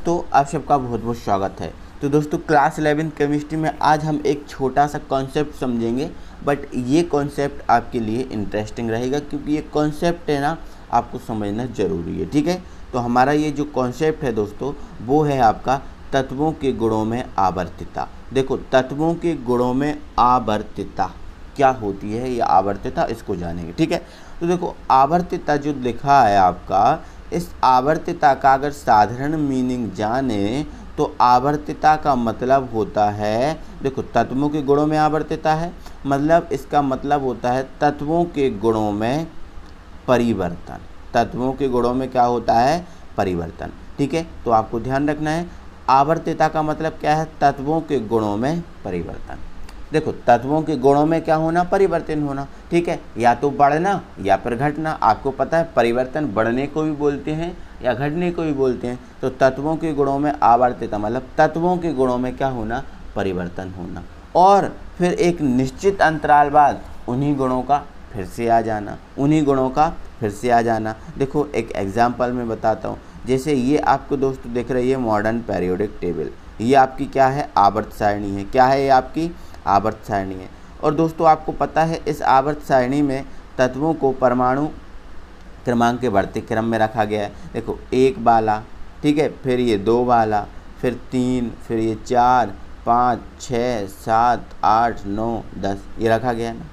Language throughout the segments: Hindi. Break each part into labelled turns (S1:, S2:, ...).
S1: दोस्तों, आप सबका बहुत बहुत स्वागत है। तो दोस्तों, क्लास 11 केमिस्ट्री में आज हम एक छोटा सा कॉन्सेप्ट समझेंगे, बट ये कॉन्सेप्ट आपके लिए इंटरेस्टिंग रहेगा क्योंकि ये कॉन्सेप्ट है ना, आपको समझना ज़रूरी है। ठीक है, तो हमारा ये जो कॉन्सेप्ट है दोस्तों, वो है आपका तत्वों के गुणों में आवर्तिता। देखो, तत्वों के गुणों में आवर्तिता क्या होती है, ये आवर्तिता इसको जानेंगे। ठीक है, तो देखो, आवर्तिता जो लिखा है आपका, इस आवर्तिता का अगर साधारण मीनिंग जाने तो आवर्तिता का मतलब होता है, देखो, तत्वों के गुणों में आवर्तिता है, मतलब इसका मतलब होता है तत्वों के गुणों में परिवर्तन। तत्वों के गुणों में क्या होता है? परिवर्तन। ठीक है, तो आपको ध्यान रखना है, आवर्तिता का मतलब क्या है? तत्वों के गुणों में परिवर्तन। देखो, तत्वों के गुणों में क्या होना? परिवर्तन होना। ठीक है, या तो बढ़ना या फिर घटना। आपको पता है परिवर्तन बढ़ने को भी बोलते हैं या घटने को भी बोलते हैं। तो तत्वों के गुणों में आवर्तिता मतलब तत्वों के गुणों में क्या होना? परिवर्तन होना। और फिर एक निश्चित अंतराल बाद उन्हीं गुणों का फिर से आ जाना, उन्हीं गुणों का फिर से आ जाना। देखो, एक एग्जाम्पल मैं बताता हूँ। जैसे ये आपको दोस्तों दिख रही है मॉडर्न पीरियोडिक टेबल, ये आपकी क्या है? आवर्त सारणी है। क्या है ये? आपकी आवर्त सारणी है। और दोस्तों, आपको पता है इस आवर्त सारणी में तत्वों को परमाणु क्रमांक के बढ़ते क्रम में रखा गया है। देखो, 1 वाला, ठीक है, फिर ये 2 वाला, फिर 3, फिर ये 4, 5, 6, 7, 8, 9, 10 ये रखा गया है ना।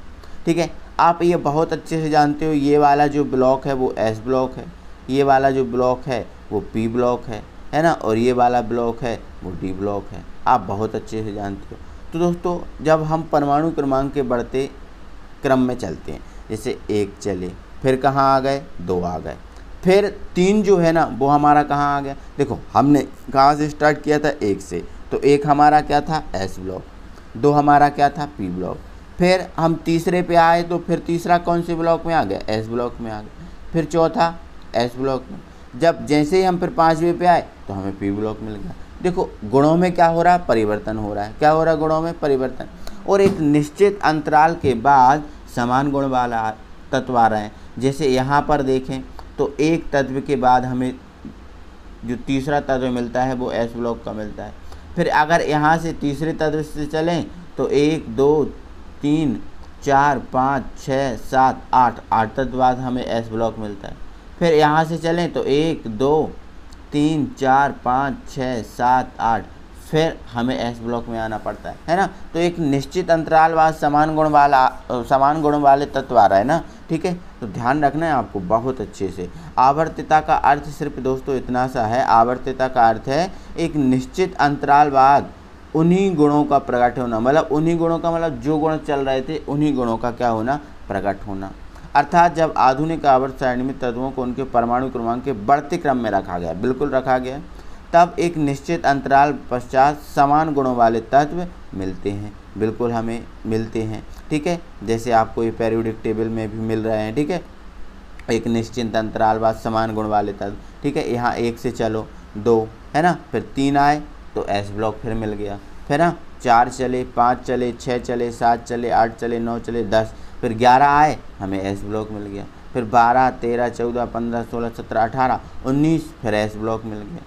S1: ठीक है, आप ये बहुत अच्छे से जानते हो, ये वाला जो ब्लॉक है वो एस ब्लॉक है, ये वाला जो ब्लॉक है वो पी ब्लॉक है ना, और ये वाला ब्लॉक है वो डी ब्लॉक है। आप बहुत अच्छे से जानते हो। तो दोस्तों, जब हम परमाणु क्रमांक के बढ़ते क्रम में चलते हैं, जैसे 1 चले, फिर कहाँ आ गए? 2 आ गए, फिर 3 जो है ना वो हमारा कहाँ आ गया? देखो, हमने कहाँ से स्टार्ट किया था? 1 से। तो 1 हमारा क्या था? S block. 2 हमारा क्या था? P block. फिर हम तीसरे पे आए तो फिर तीसरा कौन से ब्लॉक में आ गया? एस ब्लॉक में आ गया। फिर चौथा एस ब्लॉक में। जब जैसे ही हम फिर 5वें पे आए तो हमें पी ब्लॉक मिल गया। देखो, गुणों में क्या हो रहा है? परिवर्तन हो रहा है। क्या हो रहा है? गुणों में परिवर्तन। और एक निश्चित अंतराल के बाद समान गुण वाला तत्व आ रहे हैं। जैसे यहाँ पर देखें तो एक तत्व के बाद हमें जो तीसरा तत्व मिलता है वो एस ब्लॉक का मिलता है। फिर अगर यहाँ से तीसरे तत्व से चलें तो 1, 2, 3, 4, 5, 6, 7, 8 तत्व बाद हमें एस ब्लॉक मिलता है। फिर यहाँ से चलें तो 1, 2, 3, 4, 5, 6, 7, 8 फिर हमें एस ब्लॉक में आना पड़ता है ना। तो एक निश्चित अंतराल बाद समान गुण वाले तत्व आ रहा है ना। ठीक है, तो ध्यान रखना है आपको बहुत अच्छे से। आवर्तिता का अर्थ सिर्फ दोस्तों इतना सा है, आवर्तिता का अर्थ है एक निश्चित अंतराल बाद उन्हीं गुणों का प्रकट होना। मतलब उन्हीं गुणों का मतलब जो गुण चल रहे थे उन्हीं गुणों का क्या होना? प्रकट होना। अर्थात जब आधुनिक आवर्त सारणी में तत्वों को उनके परमाणु क्रमांक के बढ़ते क्रम में रखा गया, बिल्कुल रखा गया, तब एक निश्चित अंतराल पश्चात समान गुणों वाले तत्व मिलते हैं, बिल्कुल हमें मिलते हैं। ठीक है, जैसे आपको ये पीरियोडिक टेबल में भी मिल रहे हैं। ठीक है, एक निश्चित अंतराल बाद समान गुण वाले तत्व। ठीक है, यहाँ 1 से चलो 2 है ना, फिर 3 आए तो एस ब्लॉक फिर मिल गया। फिर ना 4 चले, 5 चले, 6 चले, 7 चले, 8 चले, 9 चले, 10, फिर 11 आए हमें एस ब्लॉक मिल गया। फिर 12, 13, 14, 15, 16, 17, 18, 19 फिर एस ब्लॉक मिल गया।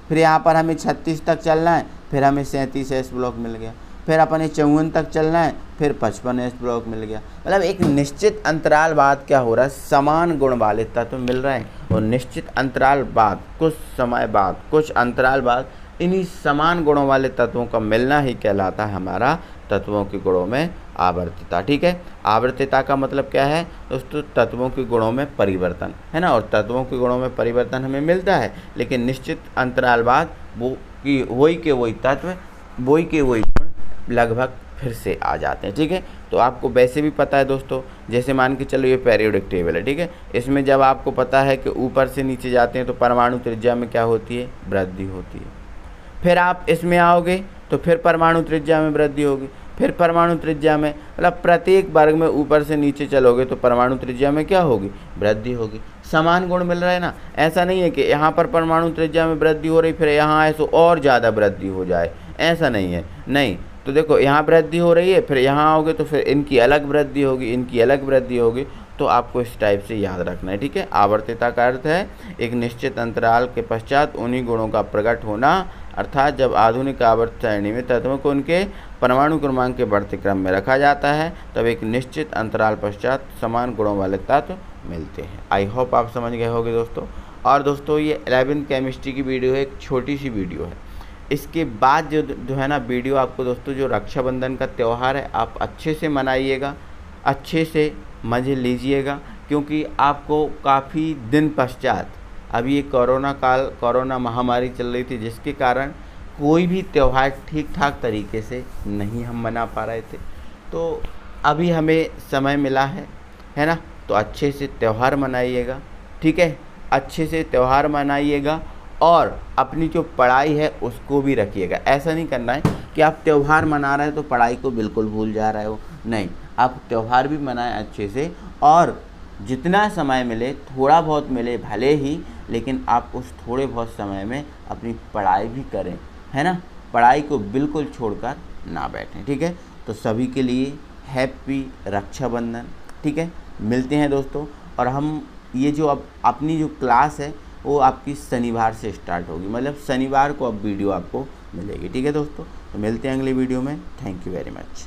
S1: फिर यहाँ पर हमें 36 तक चलना है, फिर हमें 37 एस ब्लॉक मिल गया। फिर अपने 54 तक चलना है, फिर 55 एस ब्लॉक मिल गया। मतलब एक निश्चित अंतराल बाद क्या हो रहा है? समान गुण वाले तत्व मिल रहे हैं, और निश्चित अंतराल बाद कुछ समय बाद कुछ अंतराल बाद इन्हीं समान गुणों वाले तत्वों का मिलना ही कहलाता है हमारा तत्वों के गुणों में आवर्तिता। ठीक है, आवर्तिता का मतलब क्या है दोस्तों? तत्वों के गुणों में परिवर्तन है ना। और तत्वों के गुणों में परिवर्तन हमें मिलता है, लेकिन निश्चित अंतराल बाद वही के वही तत्व, वही के वही गुण लगभग फिर से आ जाते हैं। ठीक है, तो आपको वैसे भी पता है दोस्तों, जैसे मान के चलो ये पीरियोडिक टेबल है। ठीक है, इसमें जब आपको पता है कि ऊपर से नीचे जाते हैं तो परमाणु त्रिज्या में क्या होती है? वृद्धि होती है। फिर आप इसमें आओगे तो फिर परमाणु त्रिज्या में वृद्धि होगी। फिर परमाणु त्रिज्या में मतलब प्रत्येक वर्ग में ऊपर से नीचे चलोगे तो परमाणु त्रिज्या में क्या होगी? वृद्धि होगी। समान गुण मिल रहा है ना। ऐसा नहीं है कि यहाँ पर परमाणु त्रिज्या में वृद्धि हो रही फिर यहाँ आए तो और ज़्यादा वृद्धि हो जाए, ऐसा नहीं है। नहीं, तो देखो यहाँ वृद्धि हो रही है, फिर यहाँ आओगे तो फिर इनकी अलग वृद्धि होगी, इनकी अलग वृद्धि होगी, तो आपको इस टाइप से याद रखना है, ठीक है। आवर्तता का अर्थ है एक निश्चित अंतराल के पश्चात उन्हीं गुणों का प्रकट होना, अर्थात जब आधुनिक आवर्त सारणी में तत्वों को उनके परमाणु क्रमांक के बढ़ते क्रम में रखा जाता है तब एक निश्चित अंतराल पश्चात समान गुणों वाले तत्व मिलते हैं। आई होप आप समझ गए होंगे दोस्तों। और दोस्तों ये 11th केमिस्ट्री की वीडियो है, एक छोटी सी वीडियो है। इसके बाद जो है ना वीडियो आपको दोस्तों जो रक्षाबंधन का त्यौहार है आप अच्छे से मनाइएगा, अच्छे से मज़े लीजिएगा, क्योंकि आपको काफ़ी दिन पश्चात, अभी ये कोरोना महामारी चल रही थी जिसके कारण कोई भी त्यौहार ठीक ठाक तरीके से नहीं हम मना पा रहे थे। तो अभी हमें समय मिला है ना, तो अच्छे से त्यौहार मनाइएगा, ठीक है। अच्छे से त्यौहार मनाइएगा और अपनी जो पढ़ाई है उसको भी रखिएगा। ऐसा नहीं करना है कि आप त्यौहार मना रहे हैं तो पढ़ाई को बिल्कुल भूल जा रहे हो, नहीं, आप त्यौहार भी मनाएं अच्छे से, और जितना समय मिले, थोड़ा बहुत मिले भले ही, लेकिन आप उस थोड़े बहुत समय में अपनी पढ़ाई भी करें, है ना। पढ़ाई को बिल्कुल छोड़कर ना बैठें, ठीक है। तो सभी के लिए हैप्पी रक्षाबंधन, ठीक है। मिलते हैं दोस्तों, और हम ये जो अब अपनी जो क्लास है वो आपकी शनिवार से स्टार्ट होगी, मतलब शनिवार को अब वीडियो आपको मिलेगी, ठीक है दोस्तों। तो मिलते हैं अगली वीडियो में। Thank you very much.